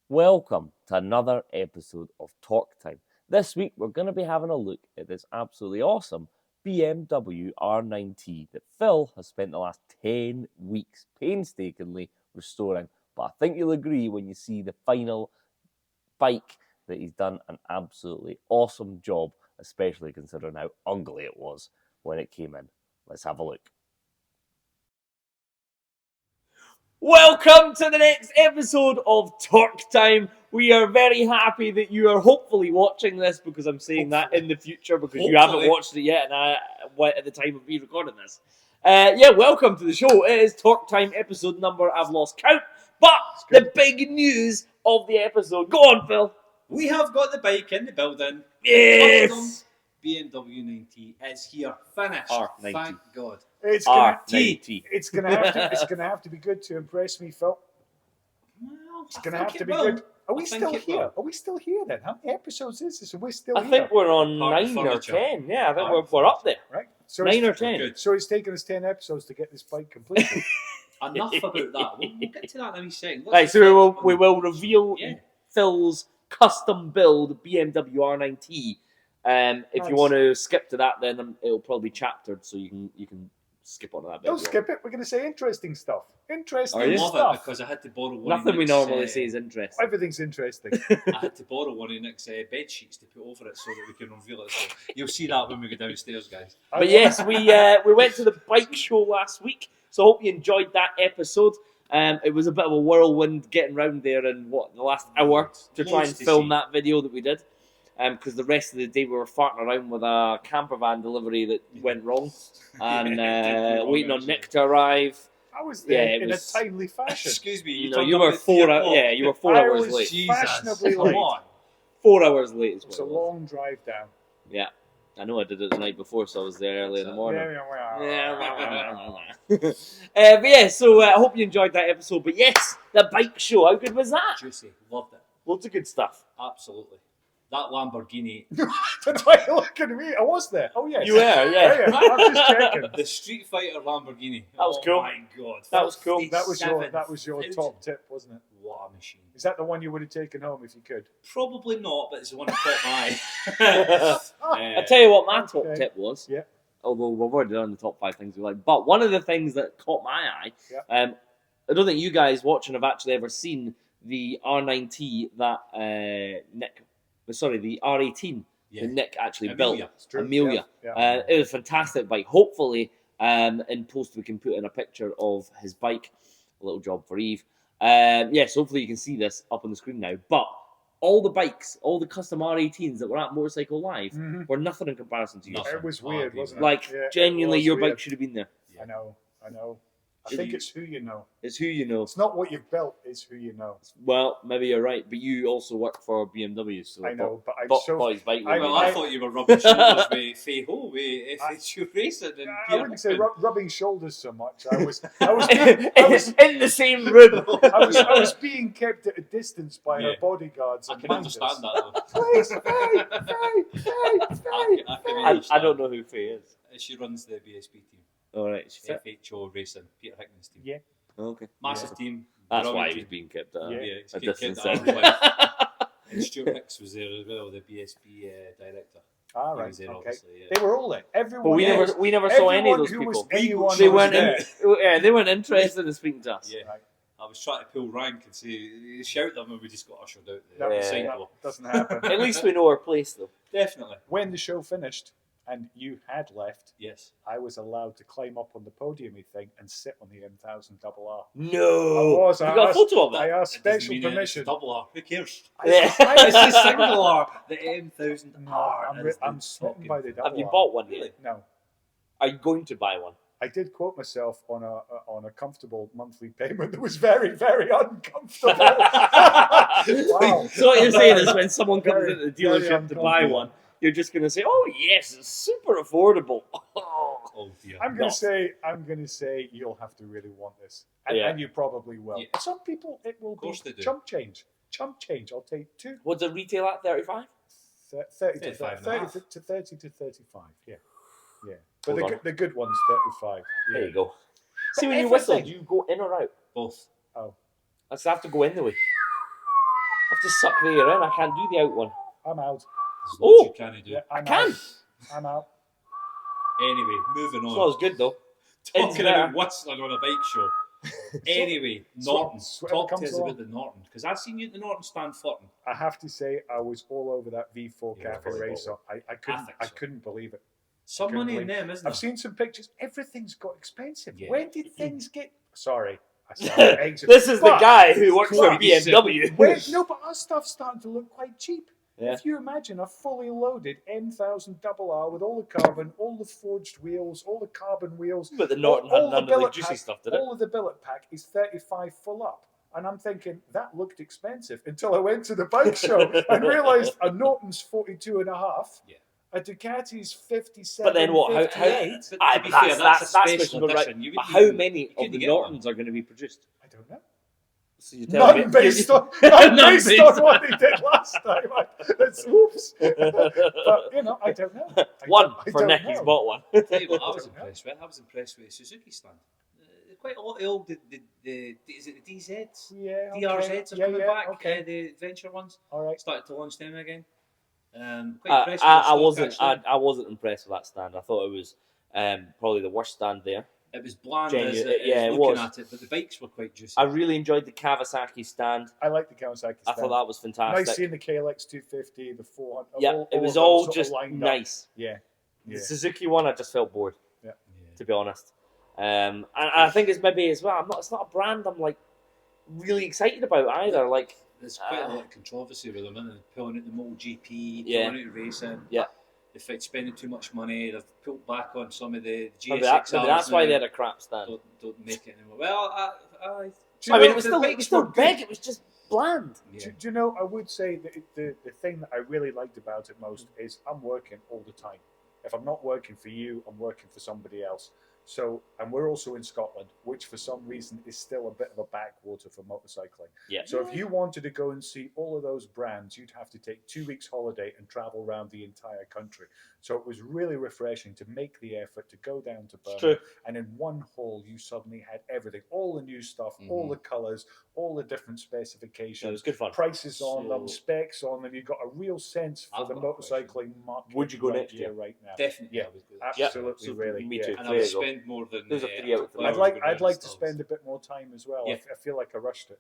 Welcome to another episode of Talk Time. This week we're going to be having a look at this absolutely awesome BMW R9T that Phil has spent the last 10 weeks painstakingly restoring. But I think you'll agree when you see the final bike that he's done an absolutely awesome job, especially considering how ugly it was when it came in. Let's have a look. Welcome to the next episode of Talk Time. We are very happy that you are hopefully watching this, because I'm saying that in the future because you haven't watched it yet, and I at the time of me recording this. Welcome to the show. It is Talk Time episode number, I've lost count, but the big news of the episode. Go on, Phil. We have got the bike in the building. Yes. BMW nineT is here, finished. R90. Thank God. It's gonna, R90. it's gonna have to be good to impress me, Phil. Well, It's gonna have to be good. Are we still here? Are we still here then? How many episodes is this? Are we still I here? think we're on Part of 9 or furniture. 10. Yeah, I think Part of we're up there. Right. So 9 or it's, 10. Good. so it's taken us 10 episodes to get this bike completed. Enough about that. We'll get to that in a wee second. Right, so we will reveal Yeah. Phil's custom build BMW R9T. If you Nice. want to skip to that, then it'll probably be chaptered, so you can skip on to that bit. Don't skip it. We're going to say interesting stuff. Are Interesting you? I love it stuff. because I had to borrow one. Nothing of we Nick's, normally say is interesting. Everything's interesting. I had to borrow one of Nick's bed sheets to put over it so that we can reveal it. So you'll see that when we go downstairs, guys. But yes, we went to the bike show last week, so I hope you enjoyed that episode. It was a bit of a whirlwind getting round there in the last hour to try Loads and to film see. that video that we did. Because the rest of the day we were farting around with a camper van delivery that went wrong, and waiting on Nick to arrive. I was there Yeah, it in was- a timely fashion. Excuse me. No, turned you up were at 4 3 hours. o'clock. Yeah, you were 4 I hours was late. Jesus, fashionably come late. on. 4 hours late is It's what a it was. long drive down. Yeah, I know I did it the night before, so I was there early in the morning. Yeah. But yeah, so I hope you enjoyed that episode. But yes, the bike show, how good was that? Juicy. Loved it. Loads of good stuff. Absolutely. That Lamborghini. That's why you're looking at me. I was there. Oh, yes. You were, yeah. Yeah, I'm just checking. The Street Fighter Lamborghini. That was cool. Oh my God. That was cool. That was your top tip, wasn't it? What a machine. Is that the one you would have taken home if you could? Probably not, but it's the one that caught my eye. I tell you what, my top Okay. tip was. Yeah. Although we've already done the top 5 things we like, but one of the things that caught my eye, Yeah. I don't think you guys watching have actually ever seen the R9T that the R18 Yeah. that Nick actually Amelia. built. It's true. Amelia. Yeah. It was a fantastic bike. Hopefully, in post we can put in a picture of his bike. A little job for Eve. Yes, hopefully you can see this up on the screen now. But all the bikes, all the custom R18s that were at Motorcycle Live Mhm. were nothing in comparison to yours. Nothing. It was Oh, weird, okay. wasn't it? Like, Yeah, it genuinely, was your weird. bike should have been there. I know. I Did think you- it's who you know. It's who you know. It's not what you've built, it's who you know. Well, maybe you're right, but you also work for BMW, so I know, but I'm bought so... his bike. I- Well, I thought you were rubbing shoulders with Faye Ho, with F.H.U. Racing and I Peter wouldn't say Hickman. rubbing shoulders so much. I was in the same room. I was being kept at a distance by her Yeah. bodyguards. I and can minders. understand that though. Please, Faye. I can I understand. don't know who Faye is. She runs the BSB team. All right, FHO Racing, Peter Hickman's team. Yeah. okay. Massive team. That's brilliant why he was team. being kept at Yeah. Yeah, he's a kept distance. at arm's length. And Stuart Hicks was there as well, the BSB director. All He right. was there, Okay. obviously. Yeah. They were all there. Everyone. But else. we never saw any of Everyone those who people. was anyone They was weren't there. they weren't interested in speaking to us. Yeah. Right. I was trying to pull rank and say, shout them, and we just got ushered out That, the Yeah. side that door. doesn't happen. At least we know our place, though. Definitely. When the show finished and you had left, Yes. I was allowed to climb up on the podium-y thing and sit on the M1000RR. No. I was. You I got a asked- photo of I that? asked It doesn't special mean it's permission. double R. Who cares? Yeah. It's the single R. The M1000 No, R. I'm smitten by the double Have you R. bought one Really? yet? No. Are you going to buy one? I did quote myself on a comfortable monthly payment that was very, very uncomfortable. Wow. So what you're saying is when someone comes Very, into the very dealership to buy uncomfortable. one, you're just going to say, "Oh yes, it's super affordable." Oh dear. I'm No. gonna say you'll have to really want this, and, Yeah. and you probably will. Yeah. Some people it will Of course be they do. chump change. Chump change. I'll take two. What's the retail at 35? 30 to 35 and a 30 half. to 30 to 35. Yeah, yeah. But Hold the, on. the good ones 35. Yeah. There you go. See, But when you whistle, everything- do you go in or out? Both. Oh, I just have to go in the way. Just suck the air in. I can't do the out one. I'm out. There's loads you can't do. Yeah, I can. Out. I'm out. Anyway, moving It's on. not as good though. Talking better. about whistling on a bike show. Anyway, Norton. whatever Talk to comes us along. about the Norton. Because I've seen you at the Norton stand flirting. I have to say, I was all over that V4 Yeah, Cafe very racer. I couldn't. think I so. couldn't believe it. Some Couldn't money in believe- them, isn't I've there? seen some pictures. Everything's got expensive. Yeah. When did things get? Sorry, I sound ageist. This is the But guy who works for But- BMW. No, but our stuff's starting to look quite cheap. Yeah. If you imagine a fully loaded M1000RR with all the carbon, all the forged wheels, all the carbon wheels, But the Norton all had the none of the billet juicy pack, stuff, did it? all of the billet pack is 35 full up. And I'm thinking, that looked expensive until I went to the bike show and realised a Norton's 42 and a half, Yeah. a Ducati's 57, But then what? How? 58. But Aye, to be but fair, that's a special questionable, right? edition. You But wouldn't how even- many you of couldn't the get Nortons are going to be produced? I don't know. So you tell me. None based on None based based on what they did last time. That's oops. But I don't know. One I for don't Nick. He's know. bought one. Tell you what, I was don't know. impressed with. I was impressed with the Suzuki stand. Quite a lot of old. Is it the DZs? Yeah. Okay. DRZs are Yeah, coming yeah, back. Okay. The adventure ones All right. started to launch them again. Quite I, impressed with the I stock, wasn't. actually. I wasn't impressed with that stand. I thought it was probably the worst stand there. It was bland Genuine- as it yeah, it looking was. at it, but the bikes were quite juicy. I really enjoyed the Kawasaki stand. I like the Kawasaki stand. I thought that was fantastic. Nice seeing the KLX 250, the 400. Yeah, it was of them all sort of just lined up. nice. Yeah. The Yeah. Suzuki one, I just felt bored, Yeah. to be honest. And I think it's maybe as well. It's not a brand I'm like really excited about either. Like, There's quite a lot of controversy with them, isn't there? Pulling out the MotoGP, Yeah. pulling out racing. Yeah. If it's spending too much money, they've pulled back on some of the maybe GSXRs. that's why now. they had a crap stand. Don't make it anymore. Well, Do you I mean, know, it was the still, bikes still were good. big. It was just bland. Yeah. Do you know, I would say that the thing that I really liked about it most is I'm working all the time. If I'm not working for you, I'm working for somebody else. So, and we're also in Scotland, which for some reason is still a bit of a backwater for motorcycling. Yeah. So if you wanted to go and see all of those brands, you'd have to take 2 weeks holiday and travel around the entire country. So it was really refreshing to make the effort to go down to It's Birmingham. true. And in one haul, you suddenly had everything, all the new stuff, all the colours, all the different So it specifications, was good fun. prices on them, So- specs on them. You got a real sense for I've the got a question. motorcycling market. Would you go right next year? right now? Definitely, Yeah. I would go. Absolutely, So, really. me yeah. too. And I There would you go. spend more than. There's a 3 out of 3. I'd like to spend a bit more time as well. Yeah. I feel like I rushed it.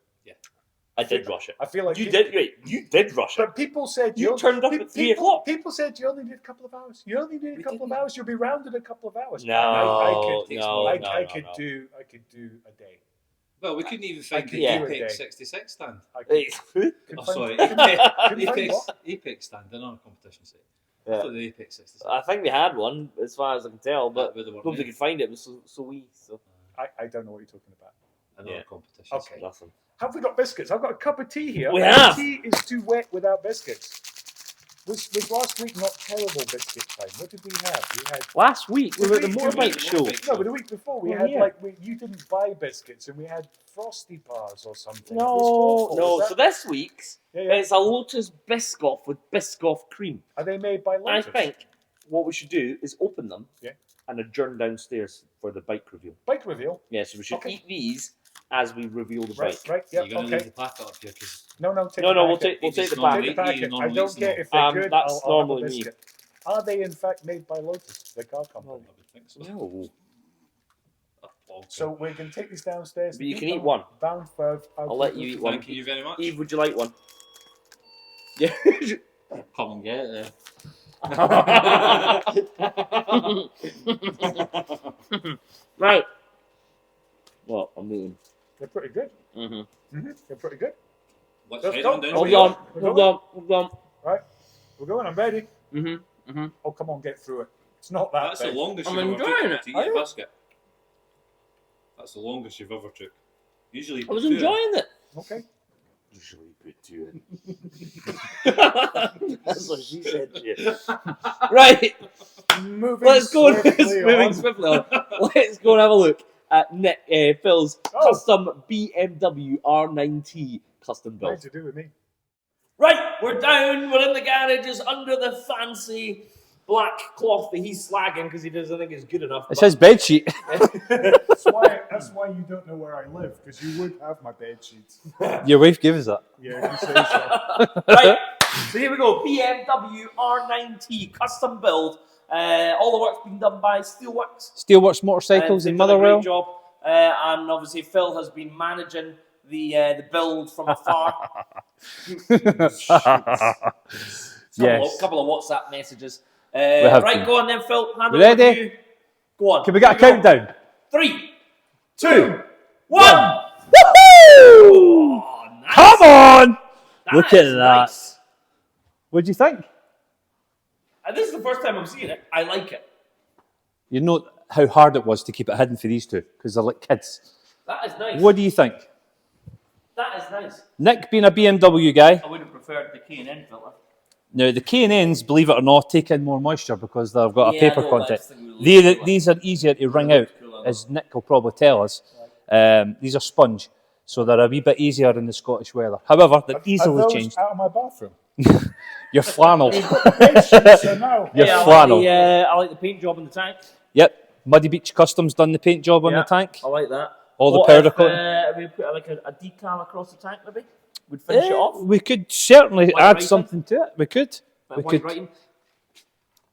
I did rush it. I feel like You did. Wait, you did rush it. But people said You turned up at 3 o'clock. People said you only need a couple of hours. You only need a We couple of didn't. hours. You'll be round in a couple of hours. No, I could, no, I, no, I no, could no. do. I could do a day. Well, we couldn't even find could the do a day. Apex 66 stand. I could, Hey, couldn't Oh, find- sorry, couldn't find Apex, what? Apex stand. They're not a competition site. I Yeah. thought the Apex 66. I think we had one, as far as I can tell, but Where they weren't nobody made. could find it. It was so wee. So I don't know what you're talking about. Another Yeah. competition Okay. site. nothing. Have we got biscuits? I've got a cup of tea here. We and have. The tea is too wet without biscuits. Was last week not terrible biscuit time? What did we have? We had Last week we were at the We- motorbike show. no, but the week before we Oh, had yeah. you didn't buy biscuits and we had frosty bars or something. It No, was awful. no. Is So that- this week's yeah. it's a Lotus Biscoff with Biscoff cream. Are they made by I Lotus? think what we should do is open them Yeah. and adjourn downstairs for the bike reveal. Bike reveal. Yeah, so we should Okay. eat these as we reveal the Right, bike. right, yeah, You're going to okay. leave the packet up here because No, take No, the we'll packet. take It's the not packet. Take the packet. I normally don't it's care not. if they're good. That's I'll have normally a me. biscuit. Are they in fact made by Lotus, the car company? I would think so. No. Okay. So we're going to take these downstairs. But you can them eat one. Bound for. I'll let you eat one. Thank you very much. Eve, would you like one? Yeah. Come and get it. Right. Well, I'm eating. They're pretty good. Mm-hmm. They're pretty good. Let's Let's head go. on down. Hold to on. We're Hold going? on. Hold on. Right, we're going. I'm ready. Mm-hmm. Mm-hmm. Oh, come on, get through it. It's not that That's the big. longest I'm you've ever enjoying took it. to eat Are a you? biscuit. That's the longest you've ever took. Usually, I was two. enjoying it. Okay. Usually put two in. That's what she said to you. Right. Moving Let's go. swiftly Moving on. swiftly on. Let's go and have a look at Phil's Oh. custom BMW R9T custom build. Nothing to do with me. Right, we're down. We're in the garages under the fancy black cloth that he's slagging because he doesn't think it's good enough. It says bedsheet. That's why you don't know where I live, because you would have my bed sheets. Your wife gave us that. Yeah, you say so. Right, so here we go. BMW R nineT, custom build. All the work's been done by Steelworks. Steelworks Motorcycles in They've done a Motherwell. great job. And obviously Phil has been managing the build from afar. Yes. Couple of WhatsApp messages. have Right, to. go on then, Phil. Hand We over ready? to you. Go on. Can we get a Here go. countdown? 3, 2, 1. Woohoo! Oh, nice. Come on! That Look at is that. nice. What do you think? This is the first time I'm seeing it. I like it. You know how hard it was to keep it hidden for these two, because they're like kids. That is nice. What do you think? That is nice. Nick, being a BMW guy, I would have preferred the K&N filter. now the K&Ns, believe it or not, take in more moisture because they've got a Yeah, paper I know, but I content. just think it would look cooler. These are easier to wring out, look cooler, as Nick will probably tell us. These are sponge, so they're a wee bit easier in the Scottish weather. However, they're Are easily those changed. out of my bathroom? Your flannel. Bed sheets, so now. Your Yeah, flannel. I like the paint job in the tank. Yep. Muddy Beach Customs done the paint job on Yeah. the tank. I like that. All the What powder if, coating. we put like a decal across the tank, maybe? Would finish it off. We could certainly White add writing? something to it. We could. Like We white could. writing.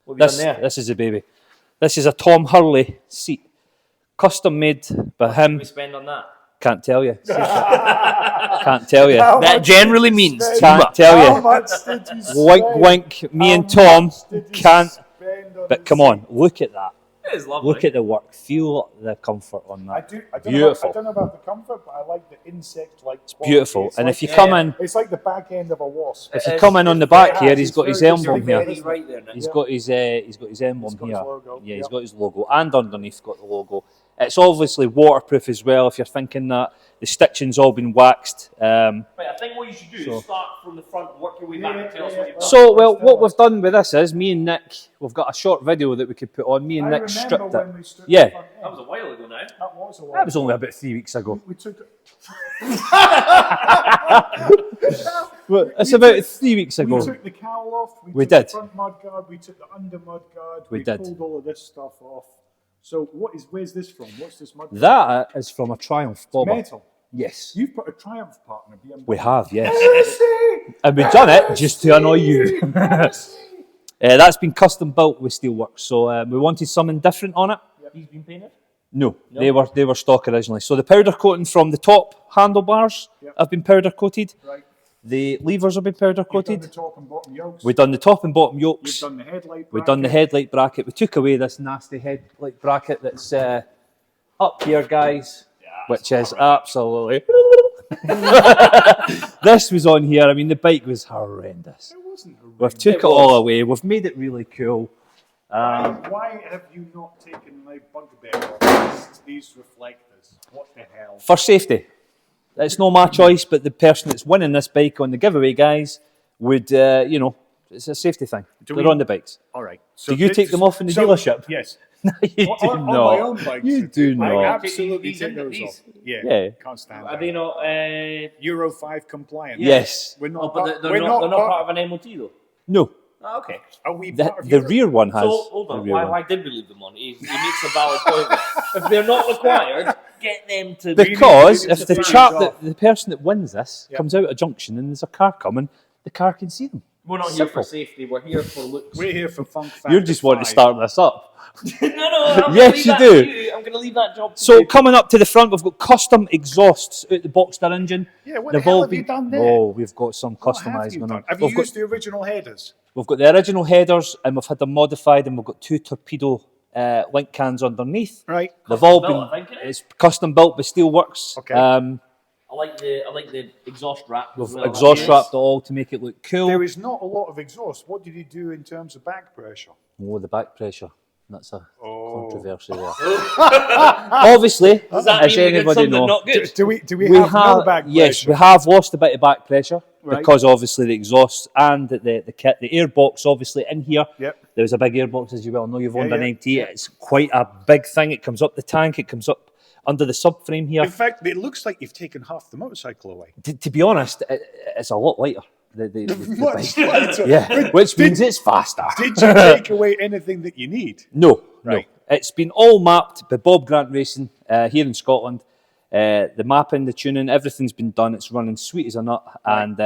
What have you done there? This is a baby. This is a Tom Hurley seat, custom made by What him. we spend on that? Can't tell you. Can't tell you. How That much generally did you means spend? Can't tell How you. much did you spend? Wink, wink. Me How and Tom much did you can't. spend on But this come seat? on, look at that. It is lovely. Look at the work. Feel the comfort on I that. don't Beautiful. know about the comfort, but I like the insect-like. It's Beautiful. And if you Yeah, come yeah. in, it's like the back end of a wasp. if you come in on the back here, he's it's got his very emblem distinct. here. He's right there now. He's got his emblem He's got here. his logo, Yeah, he's yep. got his logo, and underneath got the logo. It's obviously waterproof as well. If you're thinking that the stitching's all been waxed. Right, I think what you should do So- is start from the front, work your way back, and tell us what you've done. So, well, what we've done with this is me and Nick. We've got a short video that we could put on. Me and I Nick remember stripped when it. we stripped Yeah. the front end. That was a while ago now. That was a while. That was only about 3 weeks ago. We took it. Well, it's about 3 weeks We ago. took the cowl off. We took did. the front mudguard. We took the under mudguard. We did. pulled all of this stuff off. So where's this from? What's this mudguard? That is from a Triumph bobber. Metal. Yes, You've put a Triumph part in a BMW. we have. Yes, Heresy! and we've done it just to annoy you. Heresy! That's been custom built with Steelworks, so we wanted something different on it. He's been painted? No, they were stock originally. So the powder coating from the top handlebars Yep. have been powder coated. Right. The levers have been powder You've done coated. the top and bottom yokes. We've done the top and bottom You've yokes. done the headlight. We've done the headlight bracket. We took away this nasty headlight bracket that's up here, guys, which is absolutely. This was on here. I mean, the bike was horrendous. It wasn't horrendous. We've took it all away. We've made it really cool. Why have you not taken my bugbear off these reflectors? What the hell? For safety. It's not my choice, but the person that's winning this bike on the giveaway, guys, would, it's a safety thing. Do They're we- on the bikes. All right. Do you take them off in the dealership? Yes. No, you do on not. my own bikes. You do I not. absolutely These take in- those these? off. Yeah. Yeah. Can't stand Are that. they not? Euro 5 compliant. Yes. We're not. Oh, but they're we're not. They're not part- part of an MOT though. No. Oh, okay. Are we The, part of the Euro? rear one has. So hold the on. rear Why, one. why did we leave them on? He makes a valid point there. If they're not required, get them to. Because we need if to the finish chap, off. the person that wins this, Yeah. comes out at a junction and there's a car coming, the car can see them. We're not here Simple. for safety. We're here for looks. We're here for funk. You just want to start this up. no. I'm Yes, gonna leave you that do. to you. I'm going to leave that job to So you. coming up to the front, we've got custom exhausts out the Boxster engine. Yeah. What They've the hell all have you been- done there? Oh, we've got some What have customising you going done? on. Have you We've got, used the original headers? we've got the original headers and we've had them modified and we've got two torpedo link cans underneath. Right. They've all Custom been, built, I think, isn't it? it's custom built by Steelworks. Okay. I like the exhaust wrap. We've as well. exhaust Yes. wrapped it all to make it look cool. There is not a lot of exhaust. What did you do in terms of back pressure? Oh, the back pressure. That's a Oh. controversy there. Obviously, Does that as mean we did anybody something knows, not good? Do we have no back yes, pressure? we have lost a bit of back pressure Right. because obviously the exhaust and the kit, the airbox obviously in here. Yep. There's a big airbox, as you well know. You've owned Yeah, a yeah, nineT. yeah. It's quite a big thing. It comes up the tank. It comes up under the subframe here. In fact, it looks like you've taken half the motorcycle away. To be honest, it's a lot lighter. The Much bike. lighter. Yeah, which means it's faster. Did you take away anything that you need? No, Right. no. It's been all mapped by Bob Grant Racing here in Scotland. The mapping, the tuning, everything's been done. It's running sweet as a nut, and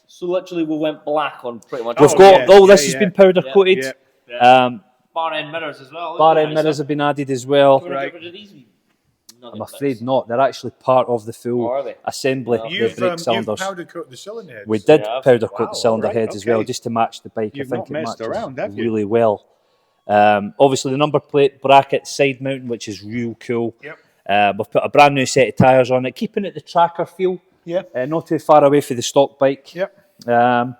So literally, we went black on pretty much. we've got all this has been powder coated. Bar end mirrors as well. Bar end mirrors have been added as well. Can we get rid of these? I'm afraid not. They're actually part of the full Are they? assembly of the brake You've cylinders. powder coat the cylinder heads. We did Yeah. powder coat Wow, the cylinder alright, heads as well, okay. just to match the bike. You've I think not it messed matches around, have you? really well. Obviously, the number plate bracket side mounting, which is real cool. Yep. We've put a brand new set of tyres on it, keeping it the tracker feel. Yeah. Not too far away from the stock bike. Yep. And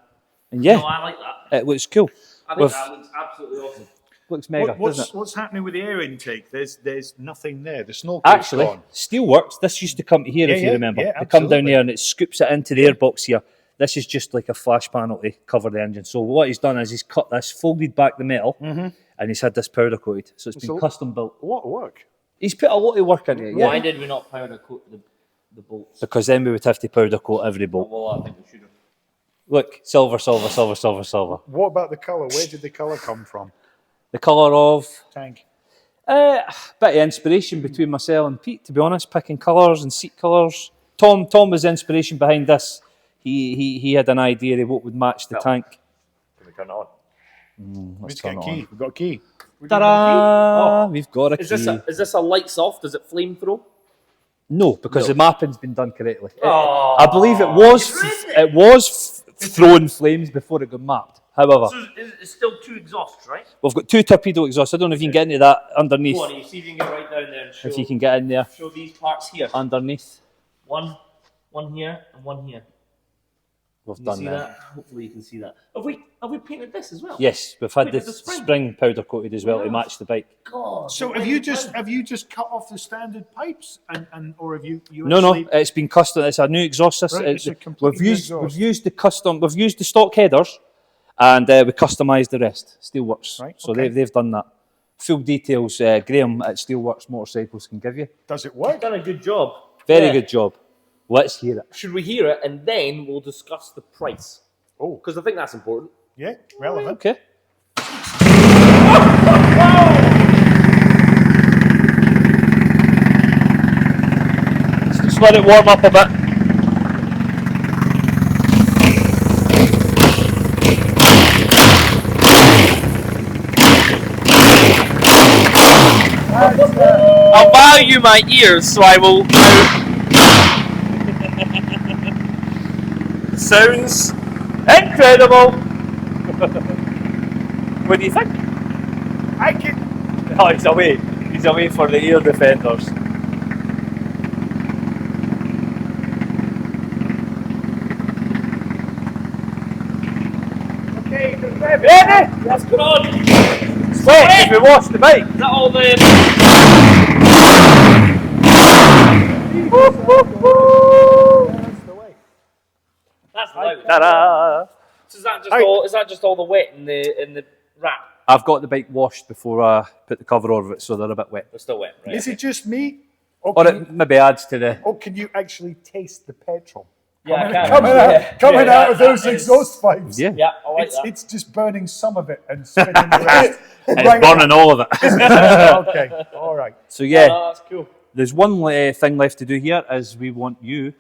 yeah, No, I like that. it looks cool. I think With- that looks absolutely awesome. Looks mega, doesn't it? What's happening with the air intake? There's nothing there. The snorkel's Actually, gone. Steelworks, this used to come to here, if Yeah, you yeah, remember. yeah, They come down absolutely. here and it scoops it into the airbox here. This is just like a flash panel to cover the engine. So what he's done is he's cut this, folded back the metal, and he's had this powder coated. So it's been So- custom built. A lot of work. He's put a lot of work into it, yeah. Why did we not powder coat the bolts? Because then we would have to powder coat every bolt. Well, I think we should have. Look, silver, silver, silver, silver, silver. What about the colour? Where did the colour come from? The colour of... Tank. bit of inspiration between myself and Pete, to be honest, picking colours and seat colours. Tom was the inspiration behind this. He had an idea of what would match the tank. Can we turn it on? Let's Let's get turn a it key. on. We've got a key. Ta-da! We've got a Is key. this a lights off? Does it flame throw? No, because the mapping's been done correctly. Oh, I believe it was throwing flames before it got mapped. However, So it's still two exhausts, right? we've got 2 torpedo exhausts. I don't know if you can get into that underneath. Go on, you see if you can get right down there and show, If you can get in there show these parts here. underneath. One here and one here. We've Can you done see that. that? Hopefully you can see that. Have we painted this as well? Yes, we've had Wait, the the spring. spring powder coated as well to Yeah. match the bike. God. So have you just cut off the standard pipes and or have you No, actually, it's been custom. It's a new exhaust system. Right, it's a completely We've new used exhaust. we've used the stock headers, and we customised the rest. Steelworks, Right, so okay. they've done that. Full details, Graham at Steelworks Motorcycles can give you. does it work? done a good job. Very Yeah. good job. Let's hear it. Should we hear it and then we'll discuss the price? Oh, Because I think that's important. yeah, relevant. Okay. Just let it warm up a bit. I'll value my ears, so I will. Sounds incredible. What do you think? I can. Oh, he's away. He's away for the ear defenders. Okay, Ready? Let's go on. Sweat if we wash the bike. Is that all the? that's the way. That's loud. Ta-da! So is that just all the wet in the wrap? I've got the bike washed before I put the cover over it, so they're a bit wet. They're still wet, right? Is it just me? Or Or can, it maybe adds to the... or can you actually taste the petrol Yeah, I can. coming Yeah, out of those that is- exhaust pipes? Yeah. Yeah, I like It's, that. it's just burning some of it and spitting the rest. And Right it's burning all of it. Okay, all right. So yeah, Oh, that's cool. there's one thing left to do here is we want you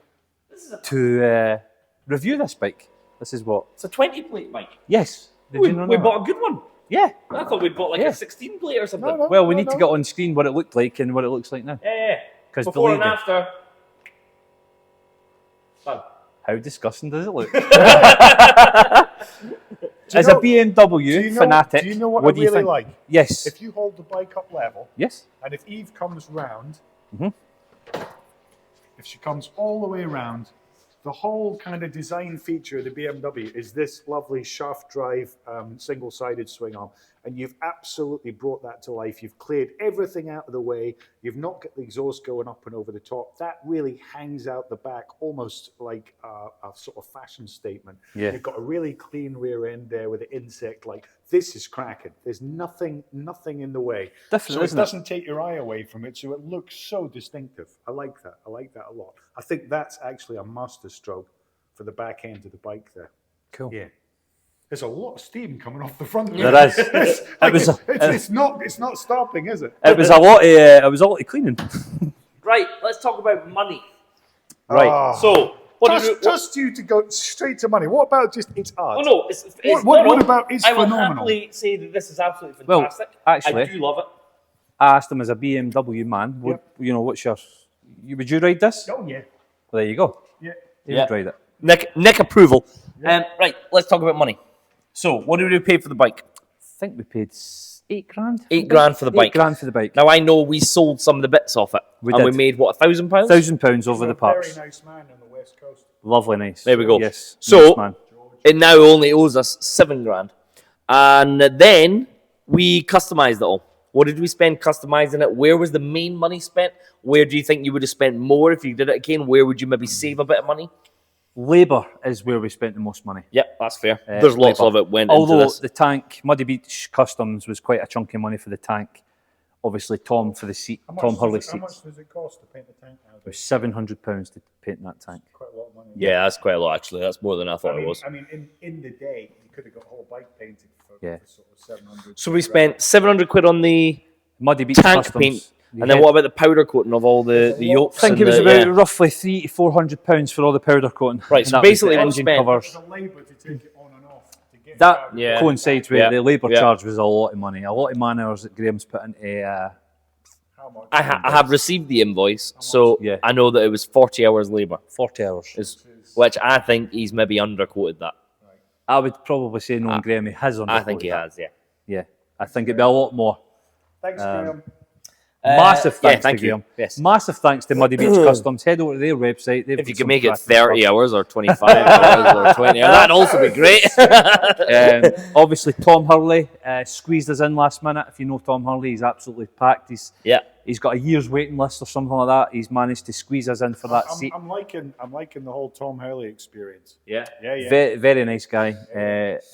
to review this bike. This is what? It's a 20 plate bike. Yes. Did We you not we know bought a good one. that? Yeah. I thought we'd bought like Yeah. a 16 plate or something. No, Well, we need to get on screen what it looked like and what it looks like now. Yeah. 'Cause Before and believe me. after. Fun. How disgusting does it look? Do you As know- a BMW fanatic, Do you know what I do you really think? like? Yes. If you hold the bike up level, Yes. and if Eve comes round, Mhm. if she comes all the way around, the whole kind of design feature of the BMW is this lovely shaft drive single-sided swing arm. And you've absolutely brought that to life. You've cleared everything out of the way. You've not got the exhaust going up and over the top. That really hangs out the back almost like a sort of fashion statement. Yeah. You've got a really clean rear end there with the insect. Like, this is cracking. There's nothing in the way. Different, So it isn't it? doesn't take your eye away from it, so it looks so distinctive. I like that. I like that a lot. I think that's actually a master stroke for the back end of the bike there. Cool. Yeah. There's a lot of steam coming off the front. There is. It's not stopping, is it? It was a lot of cleaning. Right, let's talk about money. Right. Ah. So, Trust you to go straight to money. What about just it's art? Oh no, it's what about it's I will phenomenal? happily say that this is absolutely Well, fantastic. actually- I do love it. I asked him as a BMW man, what's your... Would you ride this? Oh yeah. Well, there you go. Yeah. You would ride it. Nick approval. Right, let's talk about money. So, what did we pay for the bike? I think we paid $8 grand. $8 for the bike. $8 for the bike. Now I know we sold some of the bits off it, We and we did. made what, £1,000? £1,000 over He's the a parts. Very nice man on the West Coast. Lovely, nice. There we go. Yes. So nice man. it now only owes us £7 grand, and then we customised it all. What did we spend customising it? Where was the main money spent? Where do you think you would have spent more if you did it again? Where would you maybe save a bit of money? Labour is where we spent the most money. Yep, that's fair. There's lots labour. of it went Although into this. the tank, Muddy Beach Customs was quite a chunky money for the tank. Obviously, Tom for the seat, Tom Hurley How much seats. does it cost to paint the tank now? It was £700 to paint that tank. Quite a lot of money. Yeah, that's quite a lot actually. That's more than I thought it was. I mean, in the day, you could have got a whole bike painted for sort of 700. So we spent £700 on the Muddy Beach tank Customs. paint, and then what about the powder coating of all the yokes? I think it was about roughly £300 to £400 for all the powder coating. Right, And so that was basically the we engine spent- covers. The labour to take it on and off. To get That it out. coincides with Yeah. the labour Yeah. charge was a lot of money. A lot of man hours that Graham's put into... How much? I have received the invoice, so Yeah. I know that it was 40 hours labour, 40 hours. which I think he's maybe underquoted that. I would probably say knowing Graham, he has I think he has, yeah. Yeah, I think it'd be a lot more. Thanks, Graham. Massive yeah, thanks thank to you. Graham. Yes. Massive thanks to Muddy Beach Customs. Head over to their website. They've If you got can some make it cracking 30 stuff. hours or 25 hours or 20 hours, that'd also be great. Obviously, Tom Hurley squeezed us in last minute. If you know Tom Hurley, he's absolutely packed. He's got a year's waiting list or something like that. He's managed to squeeze us in for that seat. I'm liking the whole Tom Hurley experience. Yeah. Yeah. Very, very nice guy.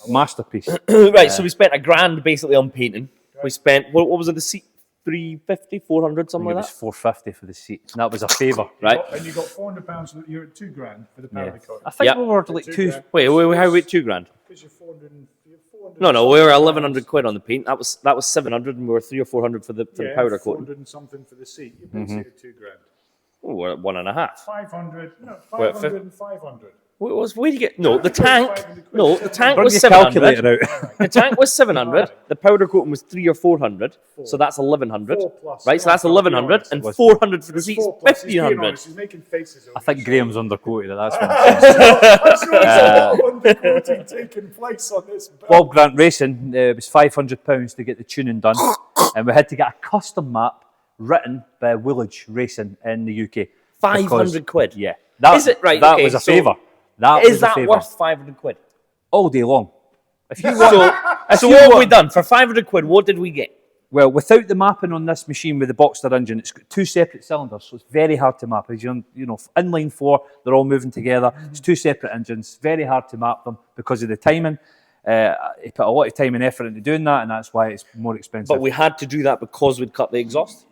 Masterpiece. Right, so we spent £1,000 basically on painting. We spent, what was it, the seat? 350, 400, something It like was that? $450 for the seat. And that was a favour. Right. And you got £400. You're at £2,000 for the powder coating. I think Yep. we were like $2,000. two. Wait, how about £2,000? Because you're 400. No, we were £1,100 on the paint. That was 700, and we were 300 or 400 for the powder coating. 400 and something for the seat. You're basically at £2,000. Oh, we're at 1.5. 500. No, We're at 500 and 500. Where did you get? No, the tank. No, the tank Bring was your 700. calculator out. The tank was 700. The powder coating was 300 or 400. So that's 1,100. 4 plus. Right, so that's No, 1,100 and it was 400 for the seats. 4 plus. He's being 1,500. honest. He's making faces. I think Graham's underquoted it. That's one. I'm sure there's a lot of underquoting taking place on this. Bob Grant Racing, it was £500 to get the tuning done, and we had to get a custom map written by Woolwich Racing in the UK. £500. Yeah. Is it right? That Okay, was a so favour. That Is was a that favour. worth £500? All day long. If you So what have we done? For £500, what did we get? Well, without the mapping on this machine with the Boxster engine, it's got two separate cylinders, so it's very hard to map. As you know, inline four, they're all moving together. It's two separate engines, very hard to map them because of the timing. He put a lot of time and effort into doing that, and that's why it's more expensive. But we had to do that because we'd cut the exhaust.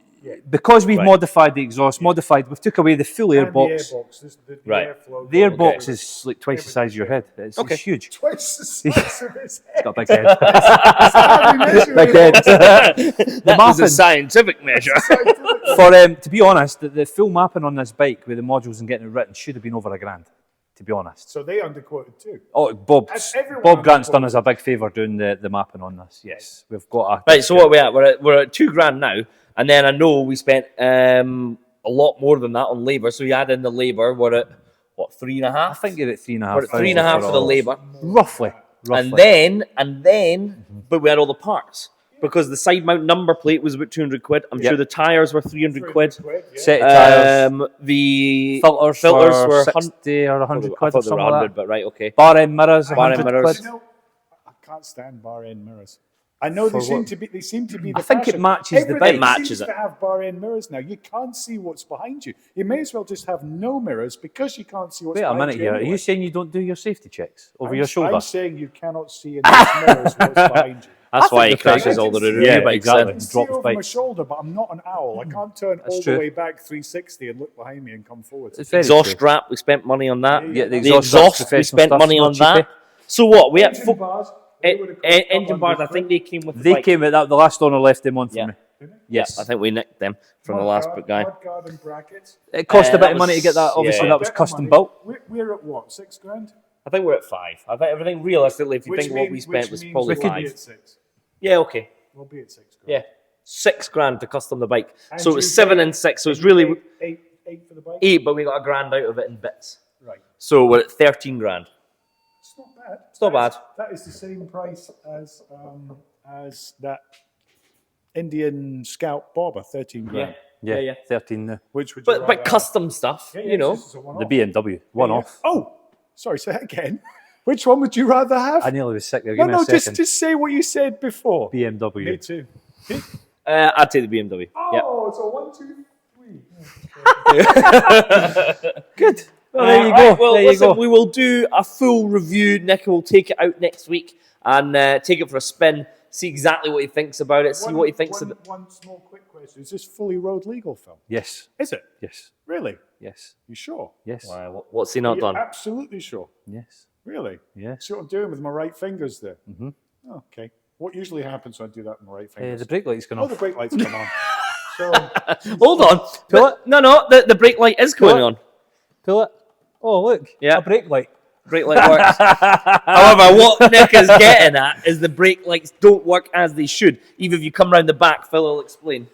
Because we've modified the exhaust, we've took away the full And airbox. The airbox. The Right. airflow. The airbox is like twice the size of your head. It's huge. Twice the size of his head. It's got a big head. How do we measure Big it? head. That was a mapping. scientific measure. For to be honest, the full mapping on this bike with the modules and getting it written should have been over £1,000. To be honest. So they underquoted too. Oh, Bob everyone Grant's done underquoted. us a big favour doing the mapping on this. Yes, we've got a Right, so what are we at? We're at £2,000 now, and then I know we spent a lot more than that on labour. So you add in the labour, we're at what, 3.5? I think you're at 3.5. We're at 3.5 for the labour, roughly. and then, but we had all the parts because the side mount number plate was about £200. I'm sure the tyres were £300. Set of tyres. The Filters were 100 60 or 100 I quid or thought they were something like 100, that. but right, okay. Bar end mirrors, Bar end 100 mirrors. quid. You know, I can't stand bar end mirrors. I know they seem to be. They seem to be. The I think it fashion. matches the Everything bike. It matches seems it. to have bar end mirrors now. You can't see what's behind you. You may as well just have no mirrors because you can't see what's Wait a behind minute you. here. Are anyway. you saying you don't do your safety checks over your shoulder? I'm saying you cannot see in those mirrors what's behind you. That's why he think the crashes fact- all the review Yeah, bikes. exactly. I then. can see Drop the over my bike. shoulder, but I'm not an owl. I can't turn all true. the way back 360 and look behind me and come forward. It's very Exhaust true. strap, we spent money on that. Yeah, the The exhaust strap's exhaust, we professional spent stuff, money not on that. cheapy. So what? We had Engine bars. They would have cost engine bars. I £100 think they came with the They bike. came at that. The last owner left them on for Yeah. me. Yes, I think we nicked them from the last guy. Mudguard and brackets. It cost a that bit of money was- to get that. Obviously, yeah. that was Bit of custom money. built. We're at what, £6,000? I think we're at 5. I think everything realistically, if you Which think what we means- spent which was means probably we'll be 5. at 6. Yeah, okay. We'll be at 6 grand. Yeah, $6,000 to custom the bike. And So it was you 7 paid- and 6. So it's and you really paid eight for the bike. 8, but we got $1,000 out of it in bits. Right. So we're at 13 grand. It's not bad. It's not bad. That is the same price as that Indian Scout Bobber, 13 grand. Yeah. 13 now. Which would you But rather custom stuff, have? you know. this is a The one-off. BMW, one Yeah. off. Oh, sorry, say that again. Which one would you rather have? I nearly was sick there. no, Give me a second. just say what you said before. BMW. Me too. I'd take the BMW. Oh, so 1, 2, 3. Good. Well, there you Right, go. well, there you listen, go. we will do a full review. Nick will take it out next week and take it for a spin, see exactly what he thinks about it, see what he thinks of it. One small quick question. Is this fully road legal, Phil? Yes. Is it? Yes. Really? Yes. You sure? Yes. Wow, what's he not You're done? absolutely sure. Yes. Really? Yes. See what I'm doing with my right fingers there? Mhm. Oh, okay. What usually happens when I do that with my right fingers? The brake light's gone Oh, off. the brake lights come on. So, Hold on. Pull it. No, the brake light is Pull going it. on. Pull it. Oh, look. Yeah. A brake light. Brake light works. However, what Nick is getting at is the brake lights don't work as they should. Even if you come round the back, Phil will explain.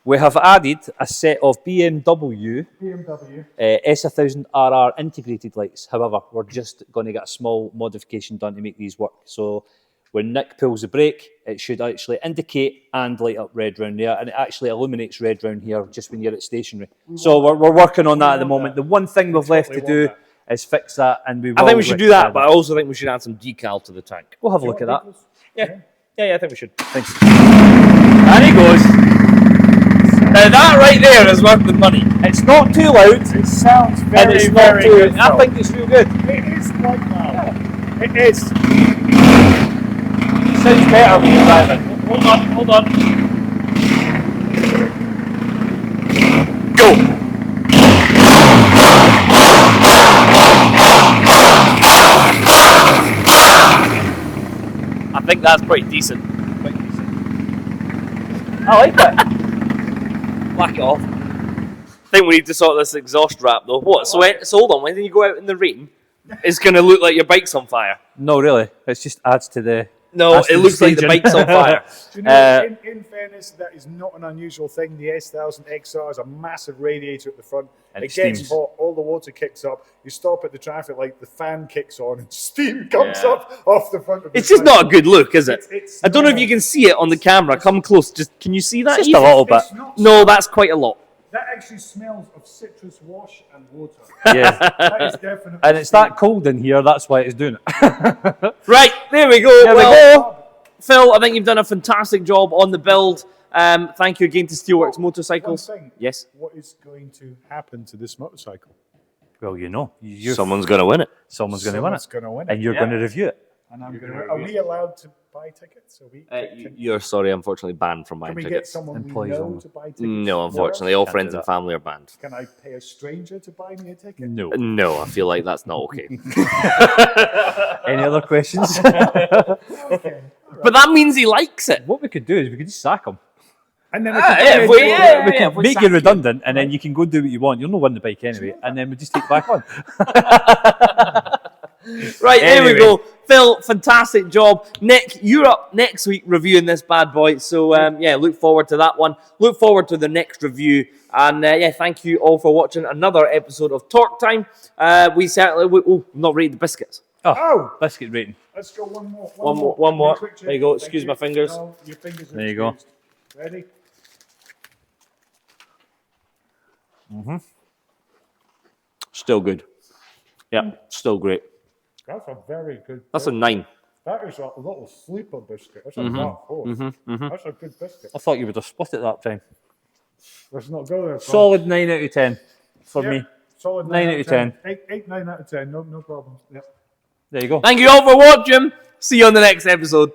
We have added a set of BMW BMW. S1000RR integrated lights. However, we're just going to get a small modification done to make these work. So when Nick pulls the brake, it should actually indicate and light up red round there, and it actually illuminates red round here just when you're at stationary. So we're working on that at the moment. The one thing we've left to do is fix that, and we will I think we should do that, but I also think we should add some decal to the tank. we'll have a look at that. Yeah, I think we should. Thanks. And he goes. Now that right there is worth the money. It's not too loud, It sounds and very, it's not very too. good. I think it's real good. It is quite loud. It is. Sounds better when you're driving. Hold on. Go. I think that's pretty decent. I like it. Whack it off. I think we need to sort this exhaust wrap though. What? So hold on. When you go out in the rain, it's going to look like your bike's on fire. No, really. It just adds to the. No, That's it the looks like the staging. bike's on fire. Do you know, in fairness, that is not an unusual thing. The S1000 XR has a massive radiator at the front. And it it gets steams. hot, all the water kicks up. You stop at the traffic light, the fan kicks on, and steam comes Yeah. up off the front of the It's just bike. not a good look, is it? It's I don't know if not. you can see it on the camera. Come close. Just can you see that? Just Ethan? a little bit. It's not- No, that's quite a lot. That actually smells of citrus wash and water. Yeah. That is definitely. And it's that cold in here, that's why it's doing it. Right, there we go. There we Well, Phil, I think you've done a fantastic job on the build. Thank you again to Steelworks Motorcycles. One thing. Yes. What is going to happen to this motorcycle? Well, you know. You're, Someone's going to win it. someone's going to win it. Someone's going to win it. And you're Yeah. going to review it. And I'm going to. Are we allowed to buy tickets? You're sorry, unfortunately banned from buying Can we get tickets. someone we Employees know only. to buy tickets? No, unfortunately, all Can't friends do and that. family are banned. Can I pay a stranger to buy me a ticket? No. No, I feel like that's not okay. Any other questions? Okay. But that means he likes it. What we could do is we could just sack him. And then Yeah, I if can we- we if can we make sack you you. redundant, and then you can go do what you want. You'll not win the bike anyway, and then we just take it back on. Right, there we Anyway. go. Phil, fantastic job. Nick, you're up next week reviewing this bad boy. So, yeah, look forward to that one. Look forward to the next review. And, yeah, thank you all for watching another episode of Talk Time. We certainly... we've not rated the biscuits. Oh, Biscuit rating. let's go one more. One more. Quick check. There you go. Thank Excuse you. my fingers. No, your fingers are There you go. excused. Ready? Still good. Yeah, still great. That's a very good. That's a 9. That is a little sleeper biscuit. That's a Mm-hmm. dark horse. That's a good biscuit. I thought you would have split it that time. Let's not go there. Tom. Solid 9 out of 10 for Yep. me. Solid 9 out of 10. 8, 9 out of 10. No problem. Yep. There you go. Thank you all for watching. See you on the next episode.